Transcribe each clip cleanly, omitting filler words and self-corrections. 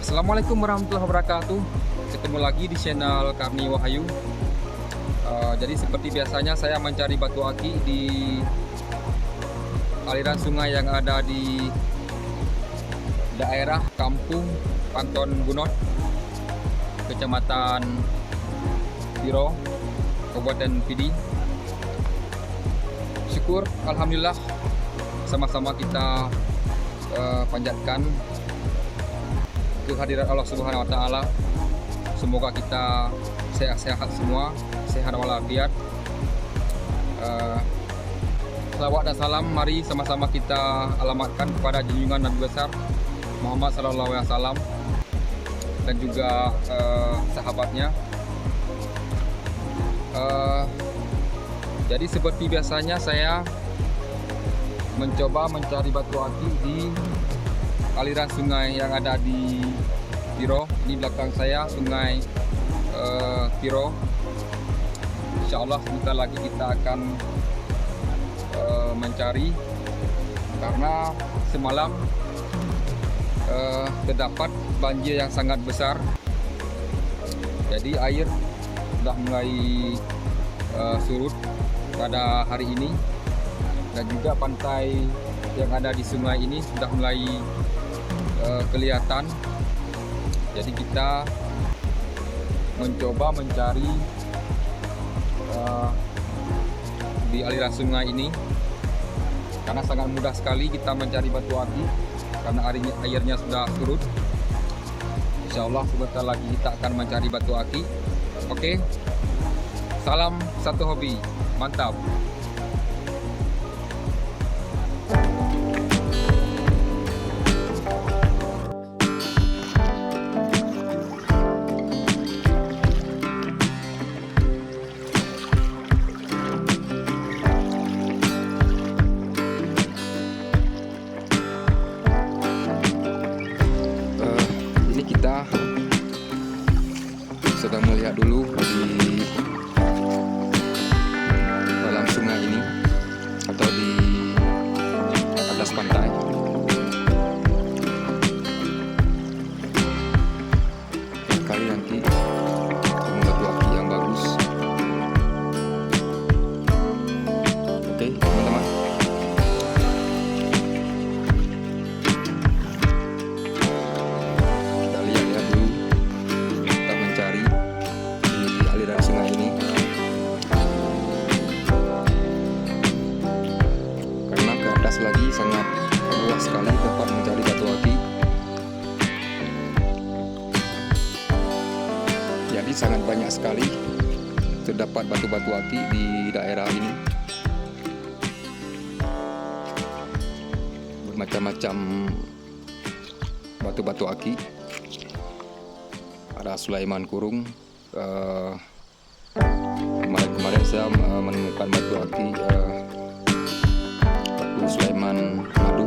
Assalamualaikum warahmatullahi wabarakatuh. Ketemu lagi di channel kami Wahyu. Jadi seperti biasanya saya mencari batu aki di aliran sungai yang ada di daerah Kampung Panton Bunot, Kecamatan Piro, Kabupaten Pidi. Syukur, alhamdulillah, sama-sama kita panjatkan kehadiran Allah Subhanahu wa taala. Semoga kita sehat-sehat semua, sehat walafiat. Salawat dan salam mari sama-sama kita alamatkan kepada junjungan Nabi besar Muhammad sallallahu alaihi wasallam dan juga sahabatnya. Jadi seperti biasanya saya mencoba mencari batu aki di aliran sungai yang ada di Piro. Ini belakang saya sungai Piro. Insya Allah sebentar lagi kita akan mencari, karena semalam terdapat banjir yang sangat besar. Jadi air sudah mulai surut pada hari ini, dan juga pantai yang ada di sungai ini sudah mulai kelihatan. Jadi kita mencoba mencari di aliran sungai ini, karena sangat mudah sekali kita mencari batu aki karena airnya sudah surut. Insya Allah sebentar lagi kita akan mencari batu aki. Oke, salam satu hobi, mantap. Kita sedang melihat dulu di dalam sungai ini atau di atas pantai. Kali nanti ketemu batu aki yang bagus. Oke, teman-teman. Lagi sangat luas sekali tempat mencari batu aki. Jadi sangat banyak sekali terdapat batu-batu aki di daerah ini. Bermacam-macam batu-batu aki. Ada Sulaiman Kurung. Kemarin saya menemukan batu aki Sulaiman Madu.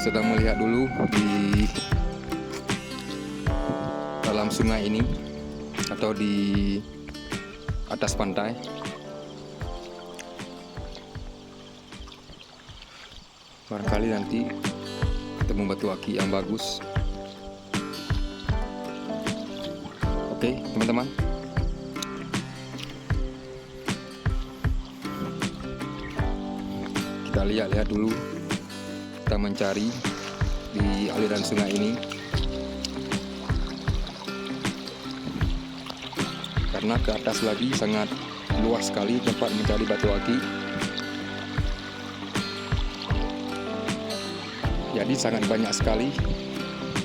Sedang melihat dulu di dalam sungai ini atau di atas pantai. Barangkali nanti ketemu batu aki yang bagus. Oke, teman-teman. Kita lihat dulu kita mencari di aliran sungai ini, karena ke atas lagi sangat luas sekali tempat mencari batu aki. Jadi sangat banyak sekali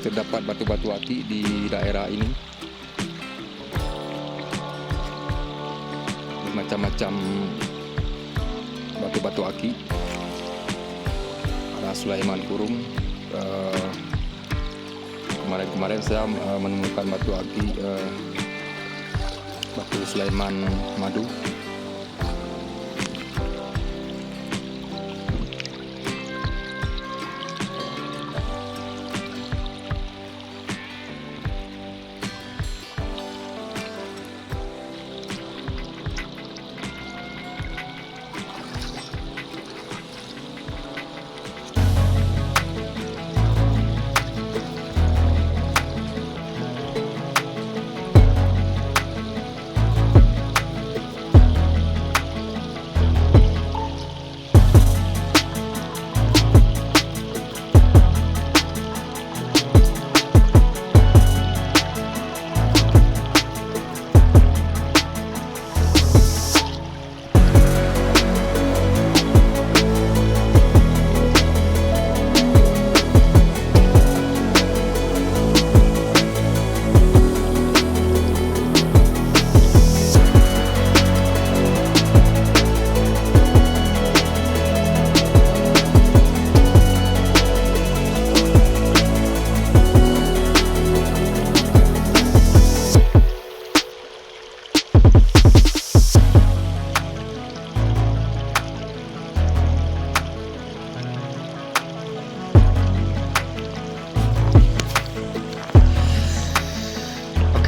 terdapat batu-batu aki di daerah ini. Macam-macam batu-batu aki. Ada Sulaiman Kurung. Kemarin saya menemukan batu aki, batu Sulaiman Madu.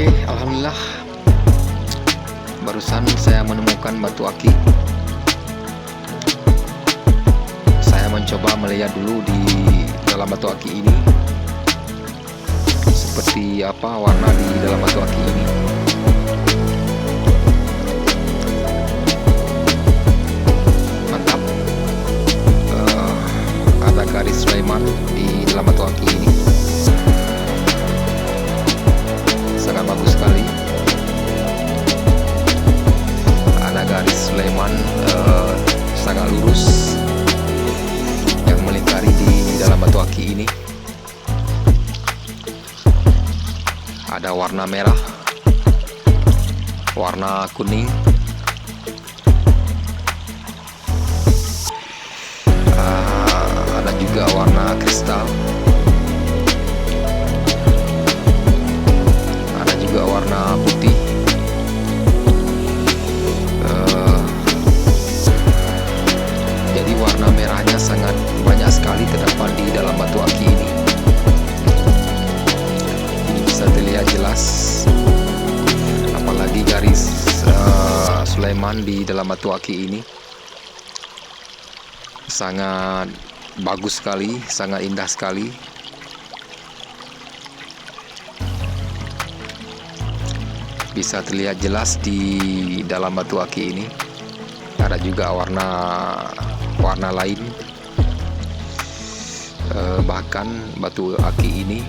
Alhamdulillah, barusan saya menemukan batu aki. Saya mencoba melihat dulu di dalam batu aki ini seperti apa warna di dalam batu aki ini. Mantap. Ada garis Sulaiman di dalam batu aki ini. Sangat bagus sekali. Ada garis Sulaiman sangat lurus yang melingkari di dalam batu aki ini. Ada warna merah, warna kuning, ada juga warna kristal, juga warna putih. Jadi warna merahnya sangat banyak sekali terdapat di dalam batu aki ini. Ini bisa terlihat jelas, apalagi garis Sulaiman di dalam batu aki ini sangat bagus sekali, sangat indah sekali. Bisa terlihat jelas di dalam batu aki ini. Ada juga warna lain. Bahkan batu aki ini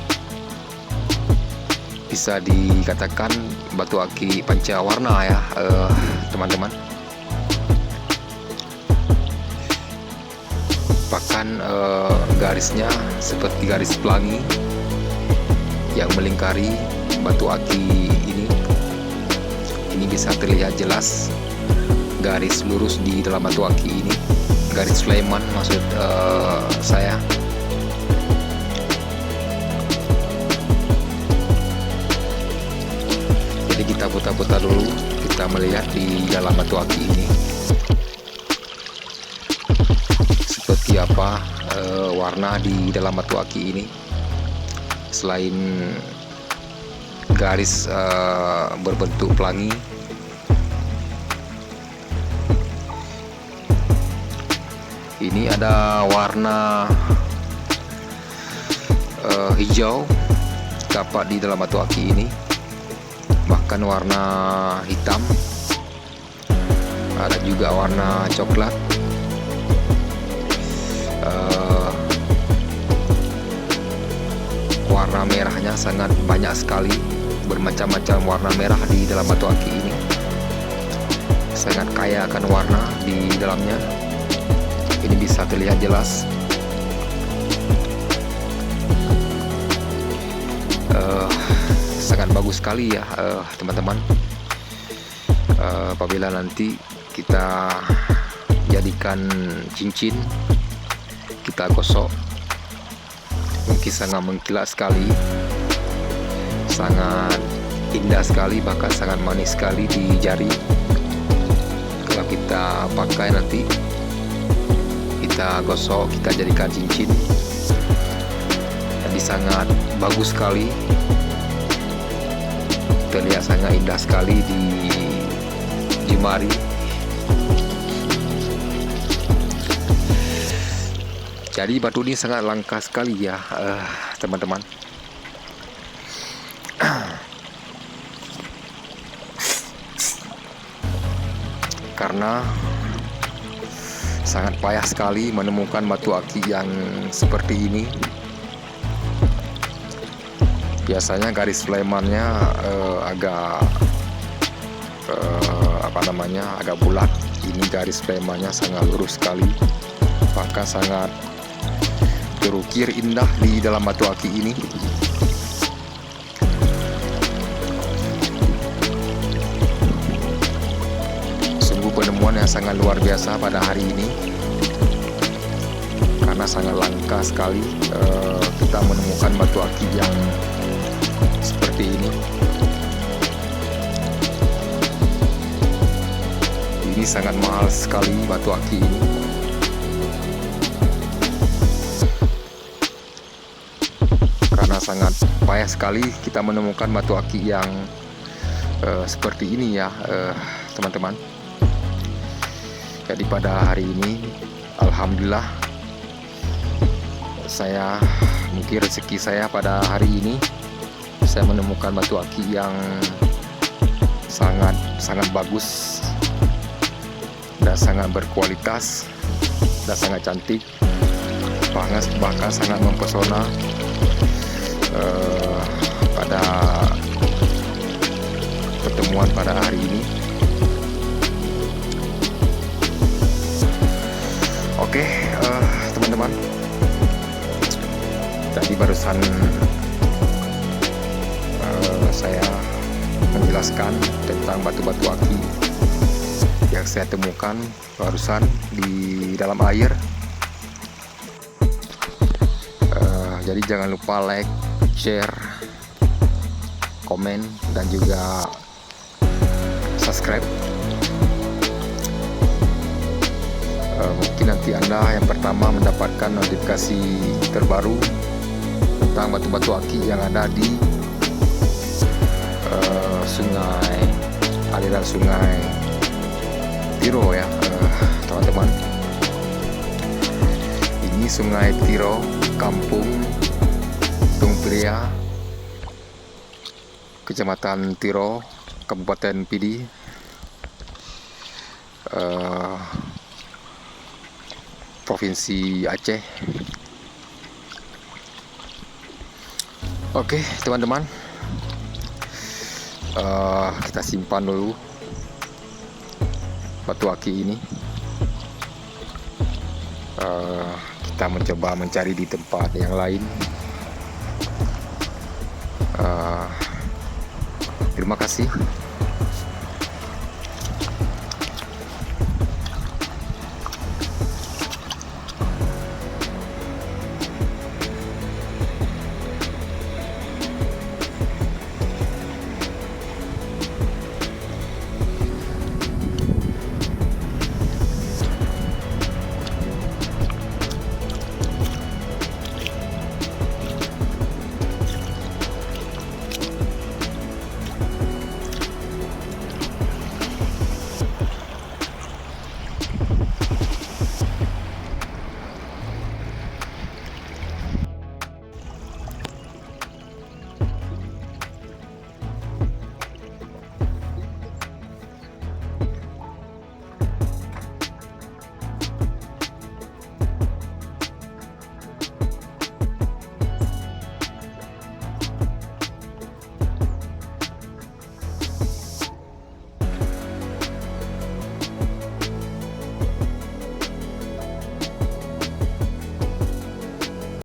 bisa dikatakan batu aki pancawarna ya, teman-teman. Bahkan garisnya seperti garis pelangi yang melingkari batu aki ini. Ini bisa terlihat jelas garis lurus di dalam batu aki ini, garis Sulaiman maksud saya. Jadi kita putar-putar dulu, kita melihat di dalam batu aki ini seperti apa warna di dalam batu aki ini. Selain garis berbentuk pelangi, ini ada warna hijau dapat di dalam batu aki ini, bahkan warna hitam, ada juga warna coklat, sangat banyak sekali, bermacam-macam warna merah di dalam batu aki ini. Sangat kaya akan warna di dalamnya. Ini bisa terlihat jelas. Sangat bagus sekali ya teman-teman. Apabila nanti kita jadikan cincin, kita gosok, mungkin sangat mengkilat sekali, sangat indah sekali, bahkan sangat manis sekali di jari. Kalau kita pakai nanti, kita gosok, kita jadikan cincin, jadi sangat bagus sekali, terlihat sangat indah sekali di jemari. Jadi batu ini sangat langka sekali ya teman-teman. Karena sangat payah sekali menemukan batu aki yang seperti ini. Biasanya garis flemannya agak agak bulat. Ini garis flemannya sangat lurus sekali, bahkan sangat terukir indah di dalam batu aki ini. Sungguh penemuan yang sangat luar biasa pada hari ini, karena sangat langka sekali kita menemukan batu aki yang seperti ini. Ini sangat mahal sekali batu aki ini. Karena sangat payah sekali kita menemukan batu aki yang seperti ini ya teman-teman. Jadi pada hari ini alhamdulillah, mungkin rezeki saya pada hari ini saya menemukan batu aki yang sangat bagus dan sangat berkualitas dan sangat cantik, bahkan sangat mempesona pada pertemuan pada hari ini. Oke, teman-teman, tadi barusan saya menjelaskan tentang batu-batu aki yang saya temukan barusan di dalam air. Jadi jangan lupa like, share, komen, dan juga subscribe. Mungkin nanti Anda yang pertama mendapatkan notifikasi terbaru tentang batu-batu aki yang ada di aliran sungai Tiro ya teman-teman. Ini sungai Tiro, Kampung Tungpria, Kecamatan Tiro, Kabupaten Pidi, Provinsi Aceh. Oke teman-teman, kita simpan dulu batu aki ini. Kita mencoba mencari di tempat yang lain. Terima kasih.